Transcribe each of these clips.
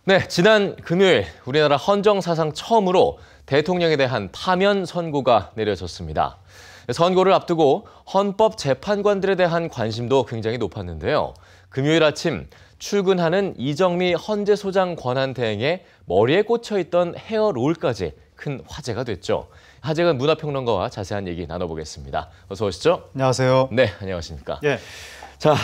네, 지난 금요일 우리나라 헌정 사상 처음으로 대통령에 대한 파면 선고가 내려졌습니다. 선고를 앞두고 헌법재판관들에 대한 관심도 굉장히 높았는데요. 금요일 아침 출근하는 이정미 헌재소장 권한대행의 머리에 꽂혀있던 헤어롤까지 큰 화제가 됐죠. 하재근 문화평론가와 자세한 얘기 나눠보겠습니다. 어서 오시죠. 안녕하세요. 네, 안녕하십니까. 예. 자,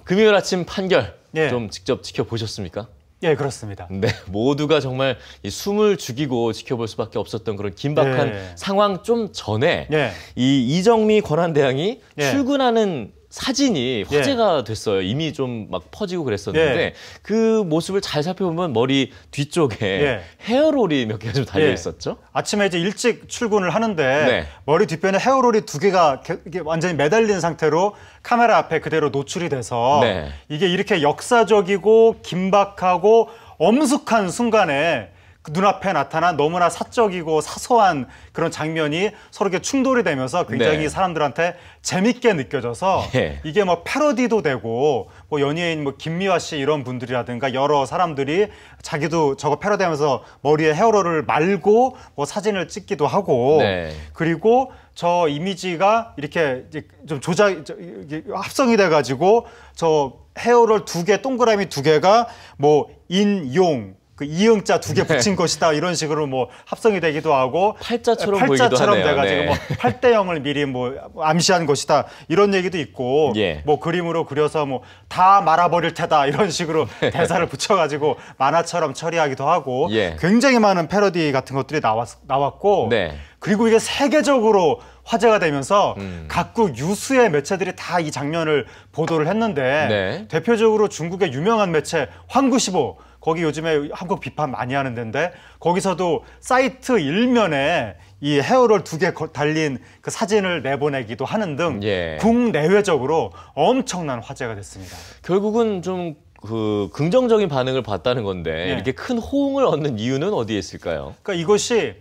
금요일 아침 판결 예. 좀 직접 지켜보셨습니까? 예, 그렇습니다. 네, 모두가 정말 이 숨을 죽이고 지켜볼 수밖에 없었던 그런 긴박한 상황 좀 전에 이 이정미 권한대행이 출근하는 사진이 화제가 됐어요. 이미 좀 막 퍼지고 그랬었는데 그 모습을 잘 살펴보면 머리 뒤쪽에 헤어롤이 몇 개가 좀 달려 있었죠. 아침에 이제 일찍 출근을 하는데 머리 뒷편에 헤어롤이 두 개가 완전히 매달린 상태로 카메라 앞에 그대로 노출이 돼서 이게 이렇게 역사적이고 긴박하고 엄숙한 순간에 그 눈앞에 나타난 너무나 사적이고 사소한 그런 장면이 서로 이렇게 충돌이 되면서 굉장히 사람들한테 재밌게 느껴져서 이게 뭐 패러디도 되고 뭐 연예인 뭐 김미화 씨 이런 분들이라든가 여러 사람들이 자기도 저거 패러디하면서 머리에 헤어롤을 말고 뭐 사진을 찍기도 하고 그리고 저 이미지가 이렇게 좀 합성이 돼가지고 저 헤어롤 두 개 동그라미 두 개가 뭐 인용 그 이응자 두 개 붙인 것이다 이런 식으로 뭐 합성이 되기도 하고 팔자처럼 보이기도 하네요. 돼가지고 뭐 8대0을 미리 뭐 암시한 것이다 이런 얘기도 있고 뭐 그림으로 그려서 뭐 다 말아버릴 테다 이런 식으로 대사를 붙여가지고 만화처럼 처리하기도 하고 굉장히 많은 패러디 같은 것들이 나왔고 그리고 이게 세계적으로 화제가 되면서 각국 유수의 매체들이 다 이 장면을 보도를 했는데 대표적으로 중국의 유명한 매체 황구시보 거기 요즘에 한국 비판 많이 하는 데인데 거기서도 사이트 일면에 이 헤어롤 두 개 달린 그 사진을 내보내기도 하는 등 국내외적으로 엄청난 화제가 됐습니다. 결국은 좀 그 긍정적인 반응을 봤다는 건데 이렇게 큰 호응을 얻는 이유는 어디에 있을까요? 그러니까 이것이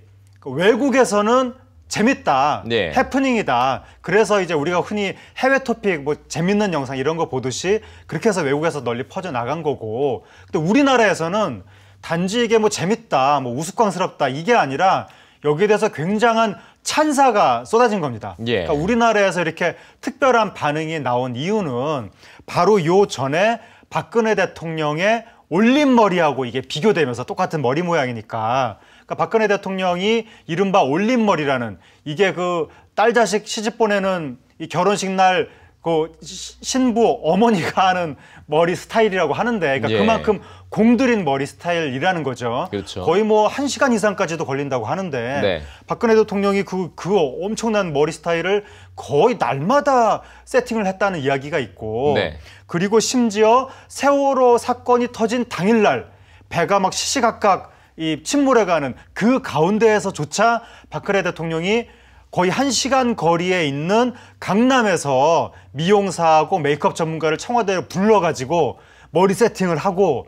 외국에서는 재밌다, 해프닝이다. 그래서 이제 우리가 흔히 해외 토픽, 뭐 재밌는 영상 이런 거 보듯이 그렇게 해서 외국에서 널리 퍼져 나간 거고. 근데 우리나라에서는 단지 이게 뭐 재밌다, 뭐 우스꽝스럽다 이게 아니라 여기에 대해서 굉장한 찬사가 쏟아진 겁니다. 그러니까 우리나라에서 이렇게 특별한 반응이 나온 이유는 바로 요 전에 박근혜 대통령의 올림머리하고 이게 비교되면서 똑같은 머리 모양이니까. 그러니까 박근혜 대통령이 이른바 올림머리라는 이게 그 딸 자식 시집 보내는 이 결혼식 날 그 신부 어머니가 하는 머리 스타일이라고 하는데 그러니까 그만큼 공들인 머리 스타일이라는 거죠. 거의 뭐 1시간 이상까지도 걸린다고 하는데 박근혜 대통령이 그 엄청난 머리 스타일을 거의 날마다 세팅을 했다는 이야기가 있고 그리고 심지어 세월호 사건이 터진 당일날 배가 막 시시각각 이 침몰해가는 그 가운데에서조차 박근혜 대통령이 거의 1시간 거리에 있는 강남에서 미용사하고 메이크업 전문가를 청와대로 불러가지고 머리 세팅을 하고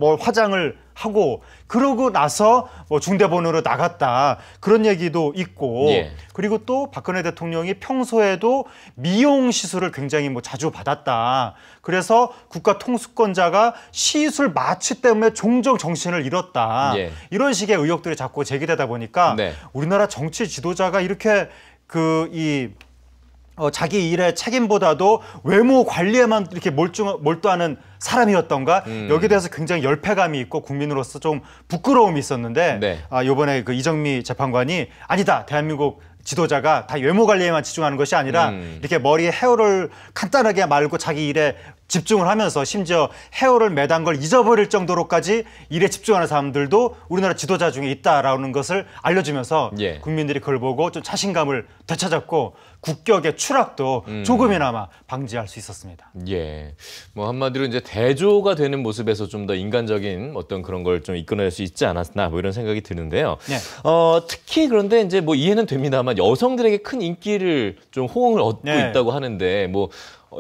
뭐 화장을 하고 그러고 나서 뭐 중대본으로 나갔다 그런 얘기도 있고 그리고 또 박근혜 대통령이 평소에도 미용 시술을 굉장히 뭐 자주 받았다. 그래서 국가 통수권자가 시술 마취 때문에 종종 정신을 잃었다. 이런 식의 의혹들이 자꾸 제기되다 보니까 우리나라 정치 지도자가 이렇게 자기 일의 책임보다도 외모 관리에만 이렇게 몰두하는 사람이었던가 여기에 대해서 굉장히 열패감이 있고 국민으로서 좀 부끄러움이 있었는데 이번에 그 이정미 재판관이 아니다 대한민국 지도자가 다 외모 관리에만 집중하는 것이 아니라 이렇게 머리에 헤어를 간단하게 말고 자기 일에 집중을 하면서 심지어 헤어를 매단 걸 잊어버릴 정도로까지 일에 집중하는 사람들도 우리나라 지도자 중에 있다라는 것을 알려주면서 국민들이 그걸 보고 좀 자신감을 되찾았고 국격의 추락도 조금이나마 방지할 수 있었습니다. 뭐 한마디로 이제 대조가 되는 모습에서 좀 더 인간적인 어떤 그런 걸 좀 이끌어낼 수 있지 않았나 뭐 이런 생각이 드는데요. 특히 그런데 이제 뭐 이해는 됩니다만 여성들에게 큰 인기를 좀 호응을 얻고 있다고 하는데 뭐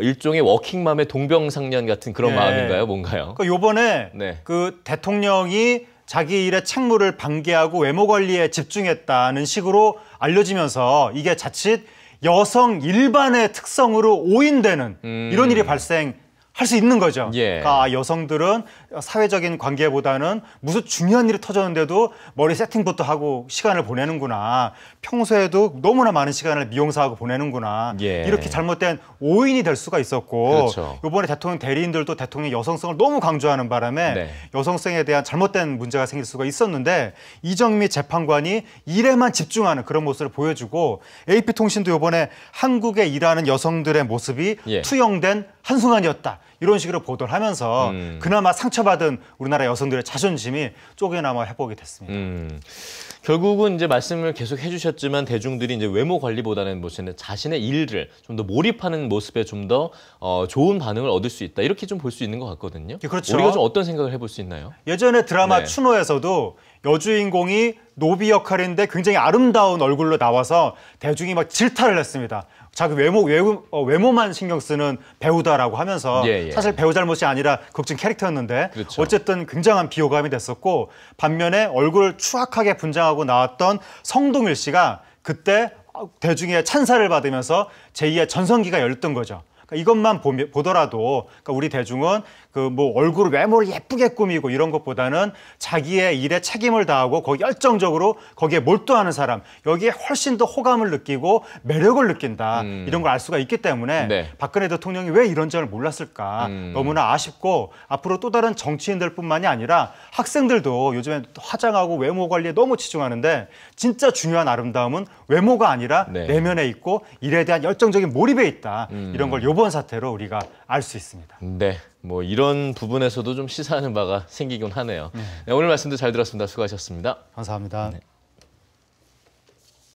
일종의 워킹맘의 동병상련 같은 그런 마음인가요, 뭔가요? 그러니까 요번에 그 대통령이 자기 일의 책무를 방기하고 외모 관리에 집중했다는 식으로 알려지면서 이게 자칫 여성 일반의 특성으로 오인되는 이런 일이 발생 할 수 있는 거죠. 예. 그러니까 여성들은 사회적인 관계보다는 무슨 중요한 일이 터졌는데도 머리 세팅부터 하고 시간을 보내는구나. 평소에도 너무나 많은 시간을 미용사하고 보내는구나. 예. 이렇게 잘못된 오인이 될 수가 있었고 그렇죠. 이번에 대통령 대리인들도 대통령 여성성을 너무 강조하는 바람에 네. 여성성에 대한 잘못된 문제가 생길 수가 있었는데 이정미 재판관이 일에만 집중하는 그런 모습을 보여주고 AP통신도 이번에 한국에 일하는 여성들의 모습이 예. 투영된 한순간이었다. 이런 식으로 보도를 하면서 그나마 상처받은 우리나라 여성들의 자존심이 쪼개나마 회복이 됐습니다. 결국은 이제 말씀을 계속 해주셨지만 대중들이 이제 외모 관리보다는 자신의 일을 좀 더 몰입하는 모습에 좀 더 좋은 반응을 얻을 수 있다. 이렇게 좀 볼 수 있는 것 같거든요. 그렇죠. 우리가 좀 어떤 생각을 해볼 수 있나요? 예전에 드라마 네. 추노에서도 여주인공이 노비 역할인데 굉장히 아름다운 얼굴로 나와서 대중이 막 질타를 했습니다. 자기 외모만 신경 쓰는 배우다라고 하면서 예. 사실 배우 잘못이 아니라 극중 캐릭터였는데 그렇죠. 어쨌든 굉장한 비호감이 됐었고 반면에 얼굴을 추악하게 분장하고 나왔던 성동일 씨가 그때 대중의 찬사를 받으면서 제2의 전성기가 열렸던 거죠. 그러니까 이것만 보더라도 그러니까 우리 대중은 그 뭐 얼굴 외모를 예쁘게 꾸미고 이런 것보다는 자기의 일에 책임을 다하고 거기 열정적으로 거기에 몰두하는 사람 여기에 훨씬 더 호감을 느끼고 매력을 느낀다 이런 걸 알 수가 있기 때문에 네. 박근혜 대통령이 왜 이런 점을 몰랐을까 너무나 아쉽고 앞으로 또 다른 정치인들뿐만이 아니라 학생들도 요즘에 화장하고 외모 관리에 너무 치중하는데 진짜 중요한 아름다움은 외모가 아니라 네. 내면에 있고 일에 대한 열정적인 몰입에 있다 이런 걸 이번 사태로 우리가 알 수 있습니다. 네, 뭐 이런 부분에서도 좀 시사하는 바가 생기곤 하네요. 네, 오늘 말씀도 잘 들었습니다. 수고하셨습니다. 감사합니다. 네.